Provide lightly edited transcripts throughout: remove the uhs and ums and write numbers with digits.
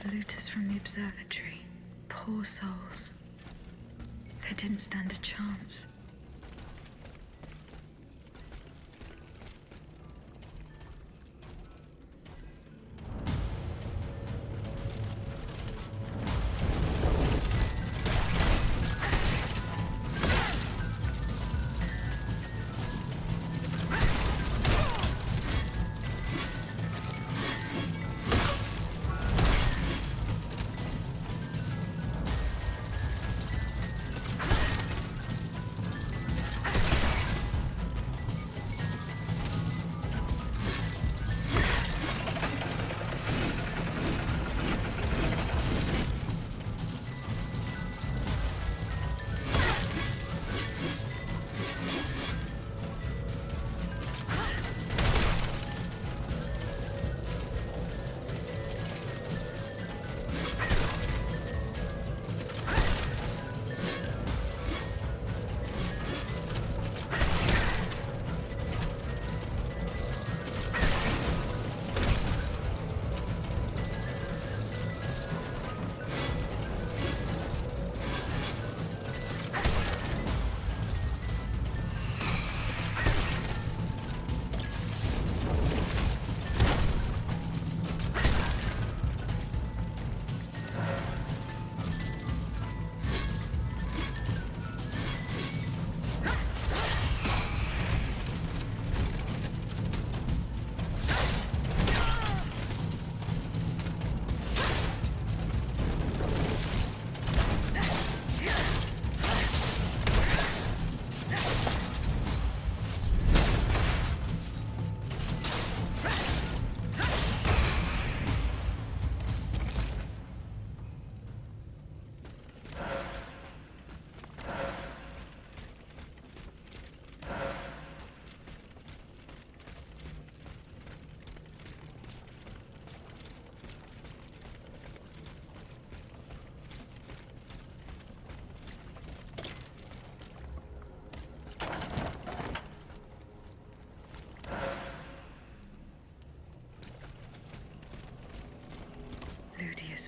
Looters from the observatory. Poor souls. They didn't stand a chance.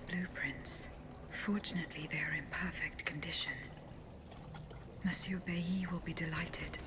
Blueprints. Fortunately, they are in perfect condition. Monsieur Bailly will be delighted.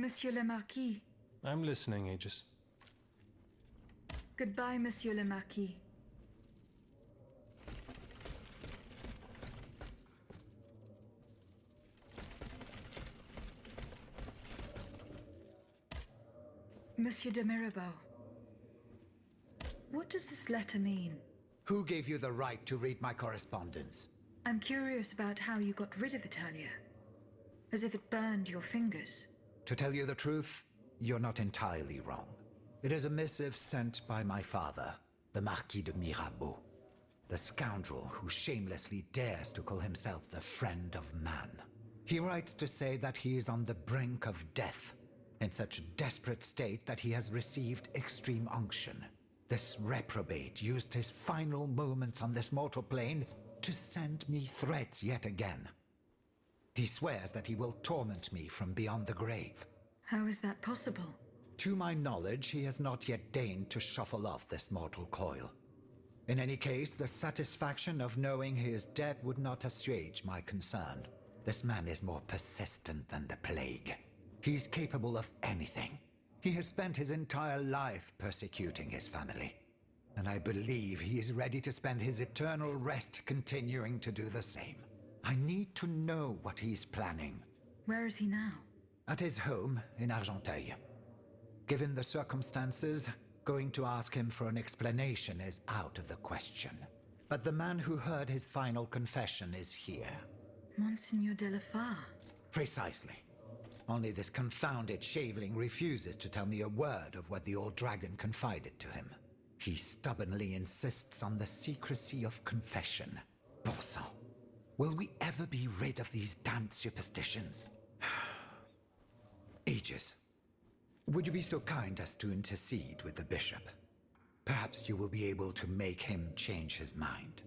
Monsieur le Marquis. I'm listening, Aegis. Goodbye, Monsieur le Marquis. Monsieur de Mirabeau. What does this letter mean? Who gave you the right to read my correspondence? I'm curious about how you got rid of it earlier. As if it burned your fingers. To tell you the truth, you're not entirely wrong. It is a missive sent by my father, the Marquis de Mirabeau, the scoundrel who shamelessly dares to call himself the friend of man. He writes to say that he is on the brink of death, in such a desperate state that he has received extreme unction. This reprobate used his final moments on this mortal plane to send me threats yet again. He swears that he will torment me from beyond the grave. How is that possible? To my knowledge, he has not yet deigned to shuffle off this mortal coil. In any case, the satisfaction of knowing he is dead would not assuage my concern. This man is more persistent than the plague. He's capable of anything. He has spent his entire life persecuting his family. And I believe he is ready to spend his eternal rest continuing to do the same. I need to know what he's planning. Where is he now? At his home in Argenteuil. Given the circumstances, going to ask him for an explanation is out of the question. But the man who heard his final confession is here. Monseigneur de la Fare. Precisely. Only this confounded shaveling refuses to tell me a word of what the old dragon confided to him. He stubbornly insists on the secrecy of confession. Bon sang. Will we ever be rid of these damned superstitions? Aegis, would you be so kind as to intercede with the bishop? Perhaps you will be able to make him change his mind.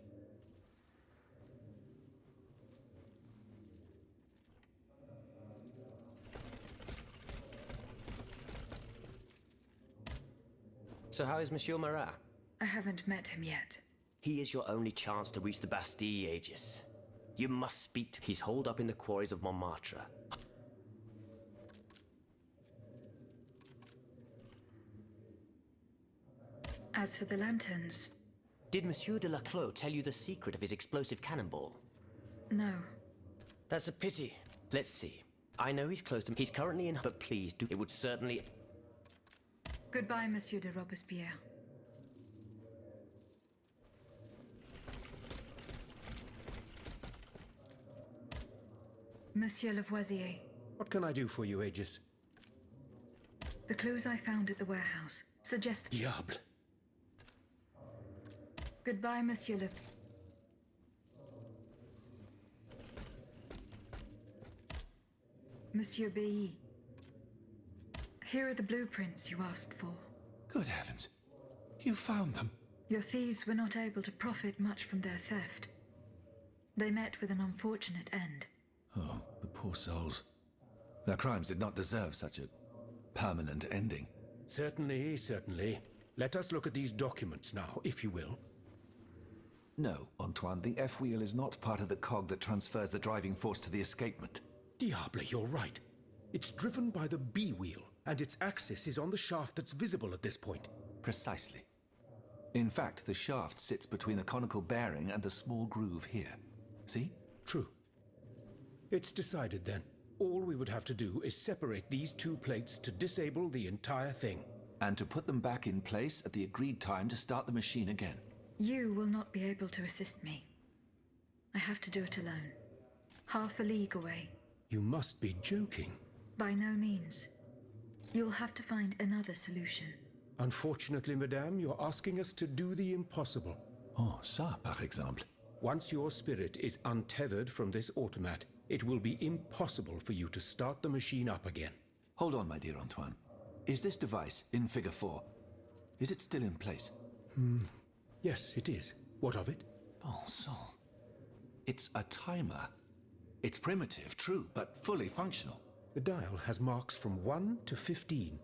So how is Monsieur Marat? I haven't met him yet. He is your only chance to reach the Bastille, Aegis. You must speak to... He's holed up in the quarries of Montmartre. As for the lanterns... Did Monsieur de Laclos tell you the secret of his explosive cannonball? No. That's a pity. Let's see. I know he's close to... He's currently in... But please do... It would certainly... Goodbye, Monsieur de Robespierre. Monsieur Lavoisier. What can I do for you, Aegis? The clues I found at the warehouse suggest... Diable! Goodbye, Monsieur Le... Monsieur Bailly. Here are the blueprints you asked for. Good heavens. You found them. Your thieves were not able to profit much from their theft. They met with an unfortunate end. Oh, the poor souls. Their crimes did not deserve such a permanent ending. Certainly, certainly. Let us look at these documents now, if you will. No, Antoine, the F-wheel is not part of the cog that transfers the driving force to the escapement. Diable, you're right. It's driven by the B-wheel, and its axis is on the shaft that's visible at this point. Precisely. In fact, the shaft sits between the conical bearing and the small groove here. See? True. It's decided then. All we would have to do is separate these two plates to disable the entire thing. And to put them back in place at the agreed time to start the machine again. You will not be able to assist me. I have to do it alone. Half a league away. You must be joking. By no means. You'll have to find another solution. Unfortunately, madame, you're asking us to do the impossible. Oh, ça, par exemple. Once your spirit is untethered from this automat, it will be impossible for you to start the machine up again. Hold on, my dear Antoine. Is this device in figure 4? Is it still in place? Yes, it is. What of it? Bon sang. It's a timer. It's primitive, true, but fully functional. The dial has marks from 1 to 15.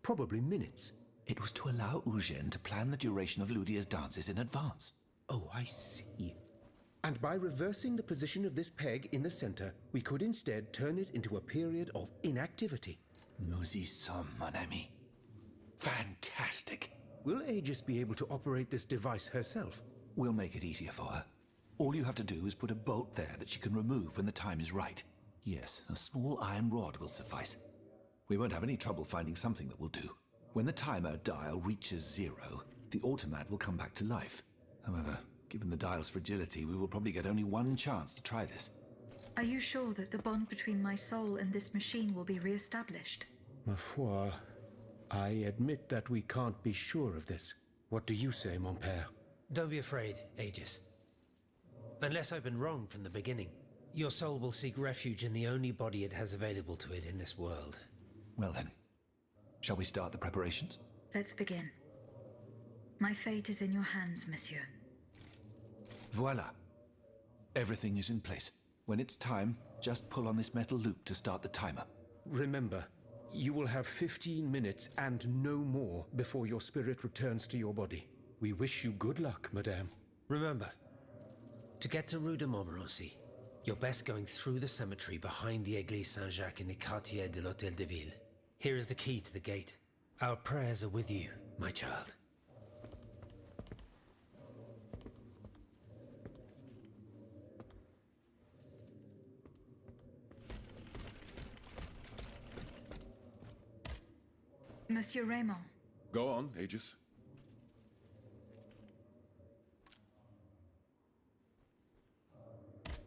Probably minutes. It was to allow Eugène to plan the duration of Ludia's dances in advance. Oh, I see. And by reversing the position of this peg in the center, we could instead turn it into a period of inactivity. Nous y sommes, mon ami. Fantastic. Will Aegis be able to operate this device herself? We'll make it easier for her. All you have to do is put a bolt there that she can remove when the time is right. Yes, a small iron rod will suffice. We won't have any trouble finding something that will do. When the timer dial reaches 0, the automat will come back to life. However, given the dial's fragility, we will probably get only one chance to try this. Are you sure that the bond between my soul and this machine will be re-established? Ma foi, I admit that we can't be sure of this. What do you say, mon père? Don't be afraid, Aegis. Unless I've been wrong from the beginning, your soul will seek refuge in the only body it has available to it in this world. Well then, shall we start the preparations? Let's begin. My fate is in your hands, monsieur. Voila. Everything is in place. When it's time, just pull on this metal loop to start the timer. Remember, you will have 15 minutes and no more before your spirit returns to your body. We wish you good luck, madame. Remember, to get to Rue de Montmorency, you're best going through the cemetery behind the Église Saint-Jacques in the Quartier de l'Hôtel de Ville. Here is the key to the gate. Our prayers are with you, my child. Monsieur Raymond. Go on, Aegis.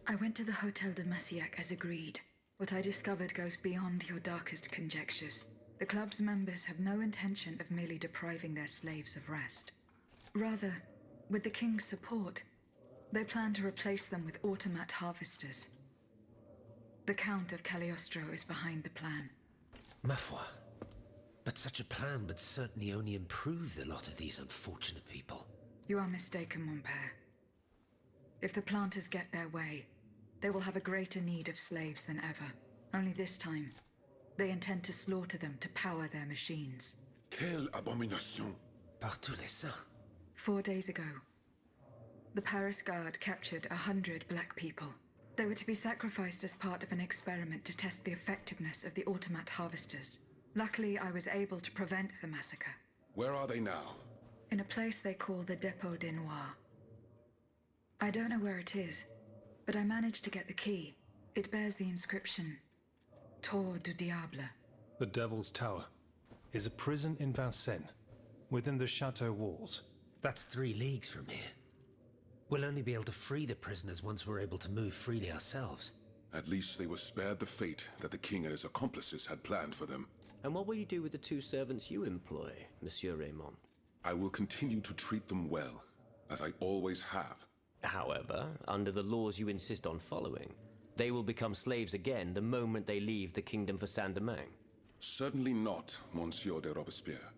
I went to the Hotel de Massiac as agreed. What I discovered goes beyond your darkest conjectures. The club's members have no intention of merely depriving their slaves of rest. Rather, with the king's support, they plan to replace them with automat harvesters. The Count of Cagliostro is behind the plan. Ma foi. But such a plan would certainly only improve the lot of these unfortunate people. You are mistaken, mon père. If the planters get their way, they will have a greater need of slaves than ever. Only this time, they intend to slaughter them to power their machines. Quelle abomination! Par tous les saints. 4 days ago, the Paris Guard captured 100 black people. They were to be sacrificed as part of an experiment to test the effectiveness of the automat harvesters. Luckily, I was able to prevent the massacre. Where are they now? In a place they call the Dépôt des Noirs. I don't know where it is, but I managed to get the key. It bears the inscription, Tour du Diable. The Devil's Tower is a prison in Vincennes, within the chateau walls. That's 3 leagues from here. We'll only be able to free the prisoners once we're able to move freely ourselves. At least they were spared the fate that the king and his accomplices had planned for them. And what will you do with the 2 servants you employ, Monsieur Raymond? I will continue to treat them well, as I always have. However, under the laws you insist on following, they will become slaves again the moment they leave the kingdom for Saint-Domingue. Certainly not, Monsieur de Robespierre.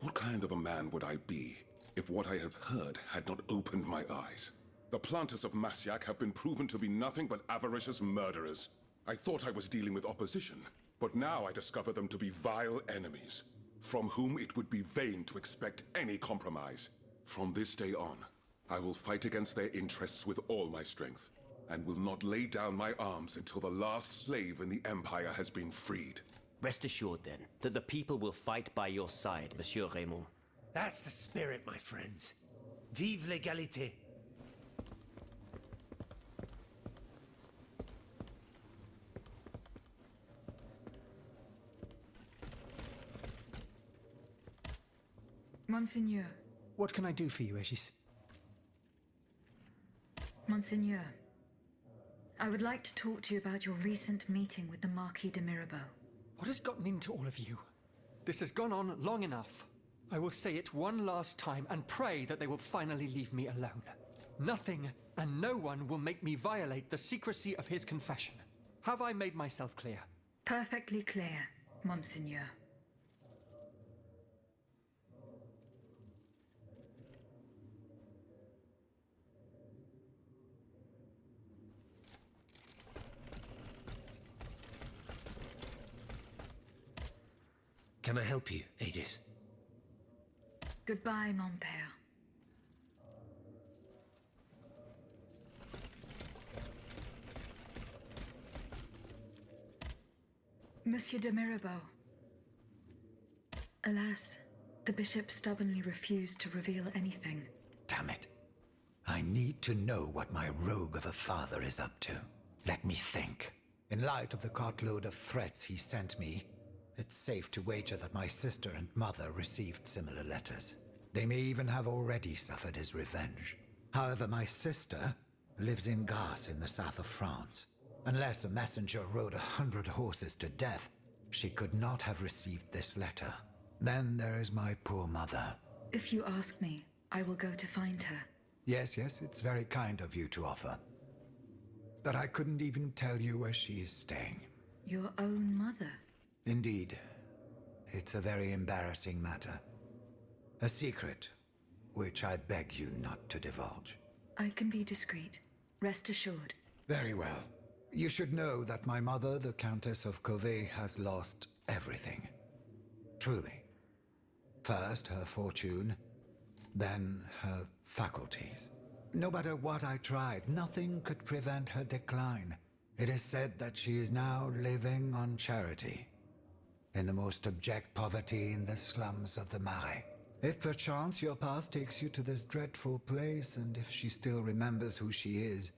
What kind of a man would I be if what I have heard had not opened my eyes? The planters of Massiac have been proven to be nothing but avaricious murderers. I thought I was dealing with opposition, but now I discover them to be vile enemies, from whom it would be vain to expect any compromise. From this day on, I will fight against their interests with all my strength, and will not lay down my arms until the last slave in the Empire has been freed. Rest assured, then, that the people will fight by your side, Monsieur Raymond. That's the spirit, my friends. Vive l'égalité! Monseigneur. What can I do for you, Aegis? Monseigneur, I would like to talk to you about your recent meeting with the Marquis de Mirabeau. What has gotten into all of you? This has gone on long enough. I will say it one last time and pray that they will finally leave me alone. Nothing and no one will make me violate the secrecy of his confession. Have I made myself clear? Perfectly clear, Monseigneur. Can I help you, Aegis? Goodbye, mon père. Monsieur de Mirabeau, Alas, the bishop stubbornly refused to reveal anything. Damn it. I need to know what my rogue of a father is up to. Let me think. In light of the cartload of threats he sent me, it's safe to wager that my sister and mother received similar letters. They may even have already suffered his revenge. However, my sister lives in Grasse in the south of France. Unless a messenger rode 100 horses to death, she could not have received this letter. Then there is my poor mother. If you ask me, I will go to find her. Yes, it's very kind of you to offer. But I couldn't even tell you where she is staying. Your own mother? Indeed. It's a very embarrassing matter. A secret, which I beg you not to divulge. I can be discreet. Rest assured. Very well. You should know that my mother, the Countess of Covey, has lost everything. Truly. First her fortune, then her faculties. No matter what I tried, nothing could prevent her decline. It is said that she is now living on charity, in the most abject poverty in the slums of the Marais. If perchance your past takes you to this dreadful place, and if she still remembers who she is,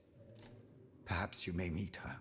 perhaps you may meet her.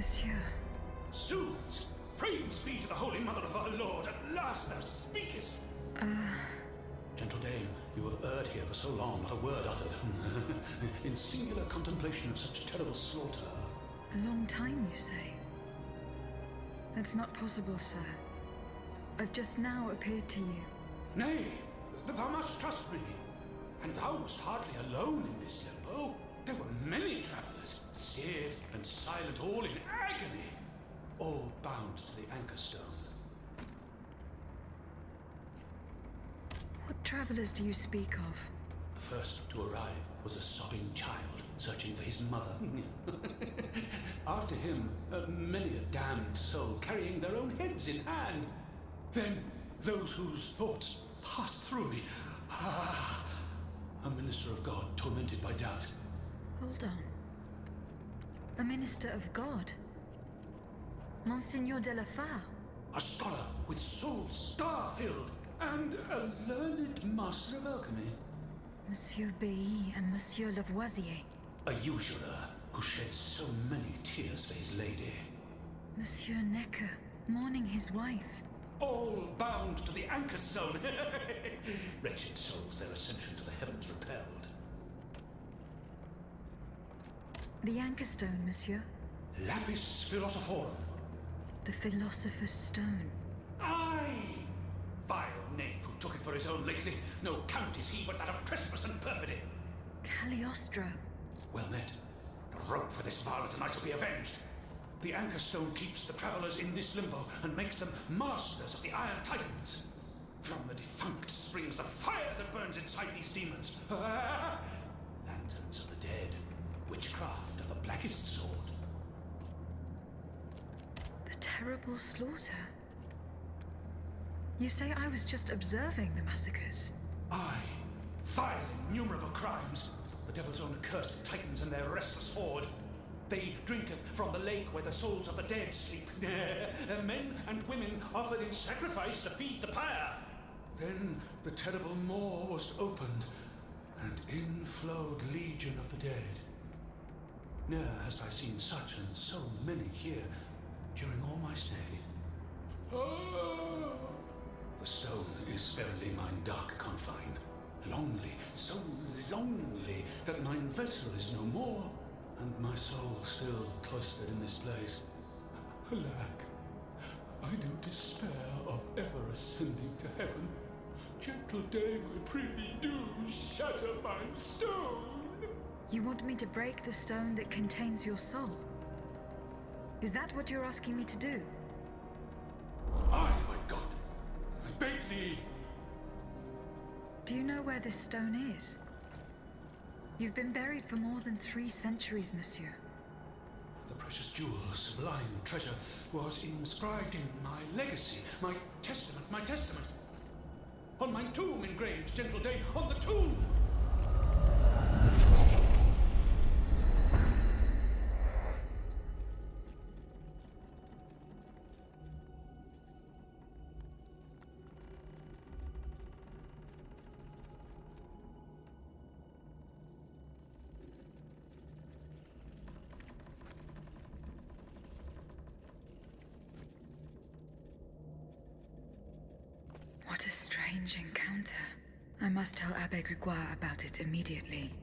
Monsieur. Zoons! Praise be to the Holy Mother of our Lord, at last thou speakest! Gentle dame, you have erred here for so long, not a word uttered. In singular contemplation of such terrible slaughter. A long time, you say? That's not possible, sir. I've just now appeared to you. Nay, thou must trust me. And thou wast hardly alone in this limbo. There were many travellers, stiff and silent, all in agony, all bound to the anchor stone. What travellers do you speak of? The first to arrive was a sobbing child searching for his mother. After him, many a damned soul carrying their own heads in hand. Then those whose thoughts passed through me. A minister of God tormented by doubt. Hold on. A minister of God? Monsignor de la Fare? A scholar with soul star-filled, and a learned master of alchemy. Monsieur Beilly and Monsieur Lavoisier. A usurer who shed so many tears for his lady. Monsieur Necker, mourning his wife. All bound to the anchor stone. Wretched souls, their ascension to the heavens repelled. The anchor stone, monsieur? Lapis philosophorum. The philosopher's stone. Aye! Vile knave who took it for his own lately. No count is he but that of trespass and perfidy. Cagliostro. Well met. The rope for this varlet and I shall be avenged. The anchor stone keeps the travellers in this limbo and makes them masters of the Iron Titans. From the defunct springs the fire that burns inside these demons. Lanterns of the dead. Witchcraft of the blackest sort. The terrible slaughter. You say I was just observing the massacres? Aye. Vile, innumerable crimes. The devil's own accursed titans and their restless horde. They drinketh from the lake where the souls of the dead sleep. Men and women offered in sacrifice to feed the pyre. Then the terrible maw was opened, and in flowed legion of the dead. Ne'er hast I seen such and so many here during all my stay. The stone is verily mine dark confine. Lonely, so lonely, that mine vessel is no more, and my soul still cloistered in this place. Alack, I do despair of ever ascending to heaven. Gentle dame, I prithee do shatter mine stone. You want me to break the stone that contains your soul? Is that what you're asking me to do? Aye, my God, I beg thee. Do you know where this stone is? You've been buried for more than 3 centuries, monsieur. The precious jewel, sublime treasure, was inscribed in my legacy, my testament. On my tomb engraved, gentle dame, on the tomb! What a strange encounter. I must tell Abbe Grégoire about it immediately.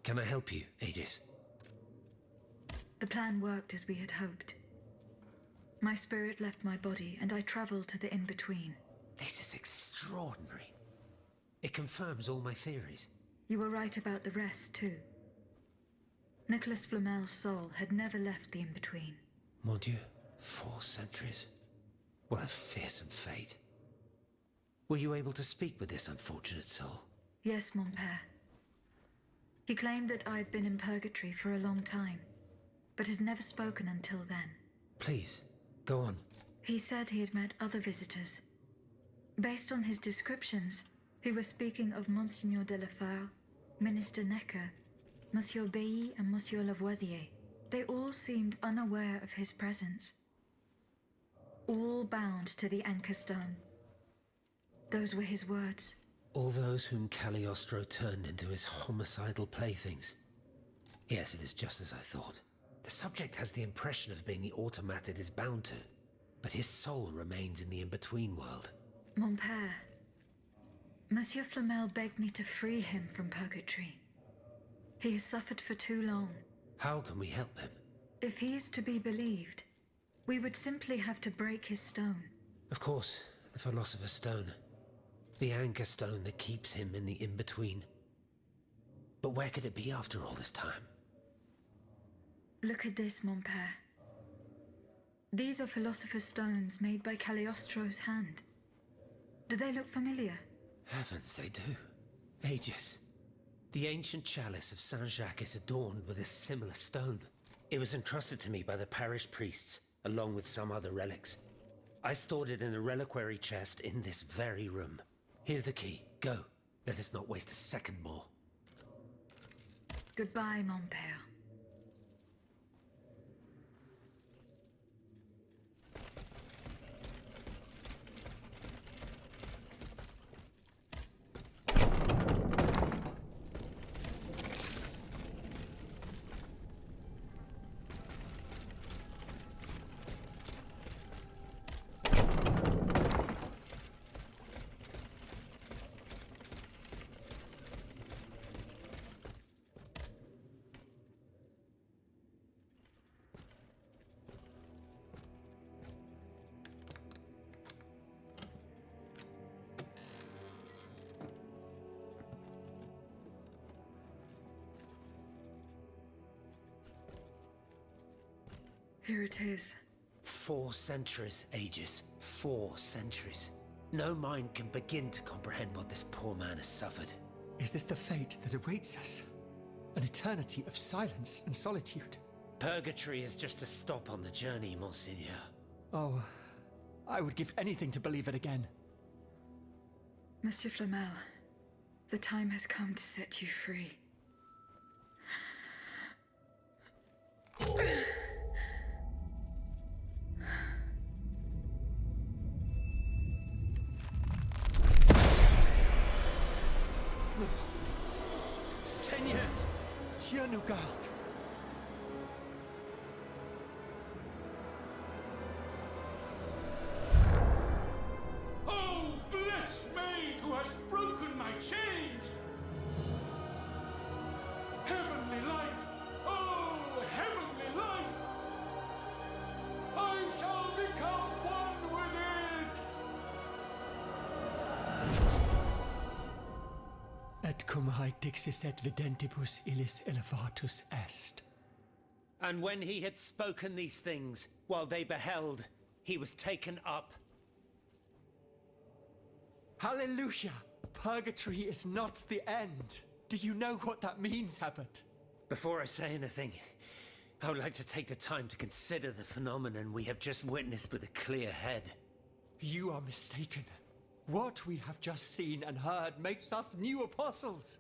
Can I help you, Aegis? The plan worked as we had hoped. My spirit left my body, and I traveled to the in-between. This is extraordinary. It confirms all my theories. You were right about the rest, too. Nicholas Flamel's soul had never left the in-between. Mon Dieu, 4 centuries. What a fearsome fate. Were you able to speak with this unfortunate soul? Yes, mon père. He claimed that I'd been in purgatory for a long time, but had never spoken until then. Please, go on. He said he had met other visitors. Based on his descriptions, he was speaking of Monseigneur de la Fare, Minister Necker, Monsieur Bailly and Monsieur Lavoisier. They all seemed unaware of his presence. All bound to the anchor stone. Those were his words. All those whom Cagliostro turned into his homicidal playthings. Yes, it is just as I thought. The subject has the impression of being the automat it is bound to, but his soul remains in the in-between world. Mon père, Monsieur Flamel begged me to free him from purgatory. He has suffered for too long. How can we help him? If he is to be believed, we would simply have to break his stone. Of course, the Philosopher's Stone. The anchor stone that keeps him in the in-between. But where could it be after all this time? Look at this, mon père. These are Philosopher's Stones made by Cagliostro's hand. Do they look familiar? Heavens, they do. Aegis. The ancient chalice of Saint-Jacques is adorned with a similar stone. It was entrusted to me by the parish priests, along with some other relics. I stored it in a reliquary chest in this very room. Here's the key. Go. Let us not waste a second more. Goodbye, mon père. Here it is. 4 centuries, Aegis. 4 centuries. No mind can begin to comprehend what this poor man has suffered. Is this the fate that awaits us? An eternity of silence and solitude? Purgatory is just a stop on the journey, Monseigneur. Oh, I would give anything to believe it again. Monsieur Flamel, the time has come to set you free. Seigneur, Dieu nous garde. Oh, blessed maid who has broken my chains! Heavenly light! Oh, heavenly light! I shall become one with it! Et cum haec dixis et videntibus illis elevatus est. And when he had spoken these things, while they beheld, he was taken up. Hallelujah! Purgatory is not the end. Do you know what that means, Abbot? Before I say anything, I would like to take the time to consider the phenomenon we have just witnessed with a clear head. You are mistaken. What we have just seen and heard makes us new apostles.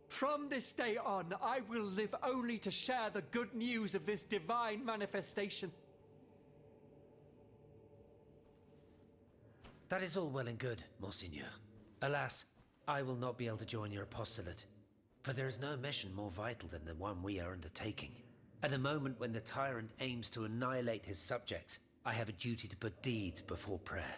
From this day on, I will live only to share the good news of this divine manifestation. That is all well and good, Monseigneur. Alas, I will not be able to join your apostolate, for there is no mission more vital than the one we are undertaking. At a moment when the tyrant aims to annihilate his subjects, I have a duty to put deeds before prayer.